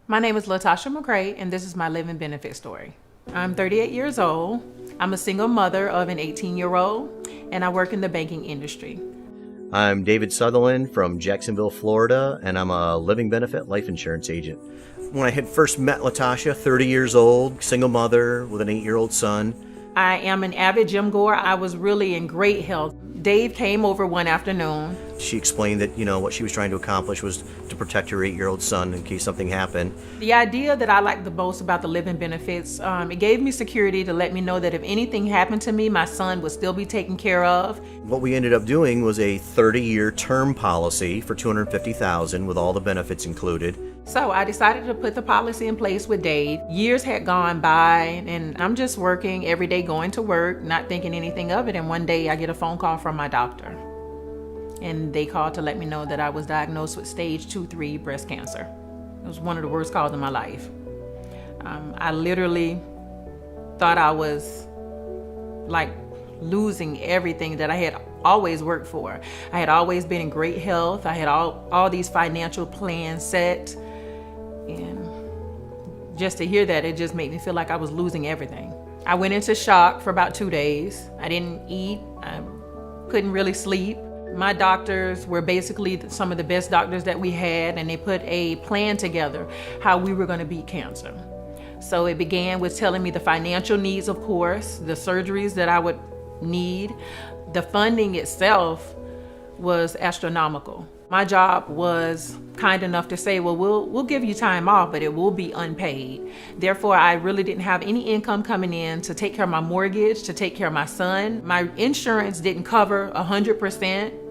My name is Latasha McCray, and this is my living benefit story. I'm 38 years old. I'm a single mother of an 18-year-old, and I work in the banking industry. I'm David Sutherland from Jacksonville, Florida, and I'm a living benefit life insurance agent. When I had first met Latasha, 30 years old, single mother with an 8-year-old son. I am an avid gym goer. I was really in great health. Dave came over one afternoon. She explained that, what she was trying to accomplish was to protect her 8-year-old son in case something happened. The idea that I liked the most about the living benefits, it gave me security to let me know that if anything happened to me, my son would still be taken care of. What we ended up doing was a 30-year term policy for $250,000 with all the benefits included. So I decided to put the policy in place with Dave. Years had gone by, and I'm just working every day, going to work, not thinking anything of it. And one day I get a phone call from my doctor. And they called to let me know that I was diagnosed with stage 2-3 breast cancer. It was one of the worst calls in my life. I literally thought I was like losing everything that I had always worked for. I had always been in great health. I had all these financial plans set. And just to hear that, it just made me feel like I was losing everything. I went into shock for about 2 days. I didn't eat. I couldn't really sleep. My doctors were basically some of the best doctors that we had, and they put a plan together how we were going to beat cancer. So it began with telling me the financial needs, of course, the surgeries that I would need. The funding itself was astronomical. My job was kind enough to say, well, we'll give you time off, but it will be unpaid. Therefore, I really didn't have any income coming in to take care of my mortgage, to take care of my son. My insurance didn't cover 100%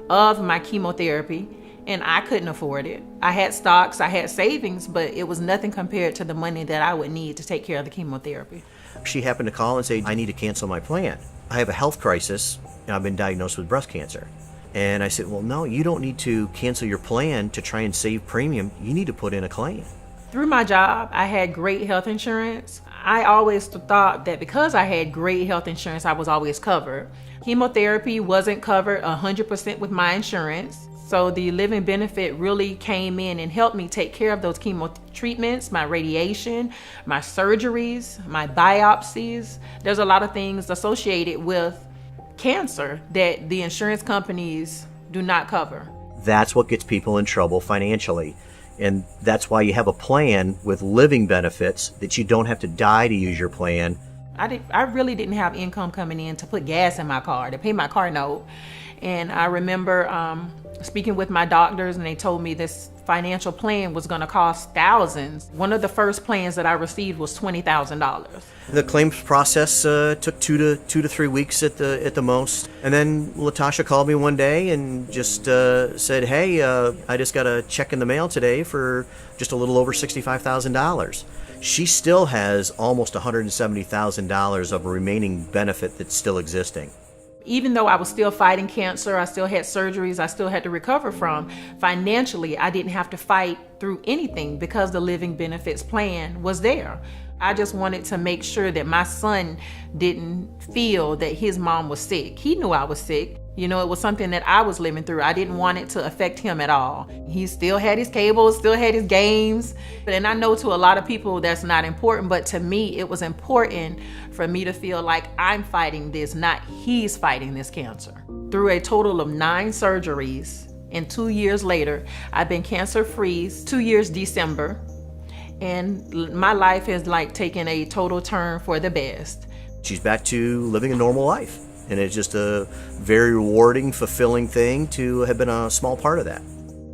of my chemotherapy, and I couldn't afford it. I had stocks, I had savings, but it was nothing compared to the money that I would need to take care of the chemotherapy. She happened to call and say, I need to cancel my plan. I have a health crisis, and I've been diagnosed with breast cancer. And I said, well, no, you don't need to cancel your plan to try and save premium. You need to put in a claim. Through my job, I had great health insurance. I always thought that because I had great health insurance, I was always covered. Chemotherapy wasn't covered 100% with my insurance. So the living benefit really came in and helped me take care of those chemo treatments, my radiation, my surgeries, my biopsies. There's a lot of things associated with cancer that the insurance companies do not cover. That's what gets people in trouble financially. And that's why you have a plan with living benefits that you don't have to die to use your plan. I really didn't have income coming in to put gas in my car, to pay my car note. And I remember speaking with my doctors, and they told me this financial plan was going to cost thousands. One of the first plans that I received was $20,000. The claims process took 2 to 3 weeks at the most. And then Latasha called me one day and just said, hey, I just got a check in the mail today for just a little over $65,000. She still has almost $170,000 of remaining benefit that's still existing. Even though I was still fighting cancer, I still had surgeries I still had to recover from, financially, I didn't have to fight through anything because the living benefits plan was there. I just wanted to make sure that my son didn't feel that his mom was sick. He knew I was sick. It was something that I was living through. I didn't want it to affect him at all. He still had his cable, still had his games. And I know to a lot of people that's not important, but to me, it was important for me to feel like I'm fighting this, not he's fighting this cancer. Through a total of 9 surgeries, and 2 years later, I've been cancer-free, 2 years December, and my life has taken a total turn for the best. She's back to living a normal life. And it's just a very rewarding, fulfilling thing to have been a small part of that.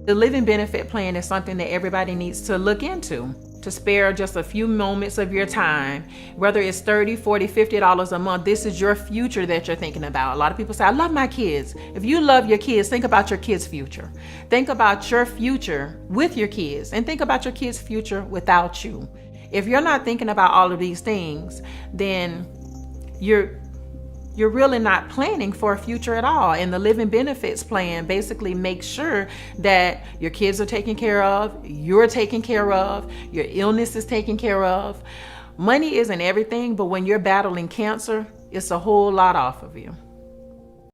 The living benefit plan is something that everybody needs to look into, to spare just a few moments of your time. Whether it's $30, $40, $50 a month, this is your future that you're thinking about. A lot of people say, I love my kids. If you love your kids, think about your kids' future. Think about your future with your kids, and think about your kids' future without you. If you're not thinking about all of these things, then you're really not planning for a future at all. And the living benefits plan basically makes sure that your kids are taken care of, you're taken care of, your illness is taken care of. Money isn't everything, but when you're battling cancer, it's a whole lot off of you.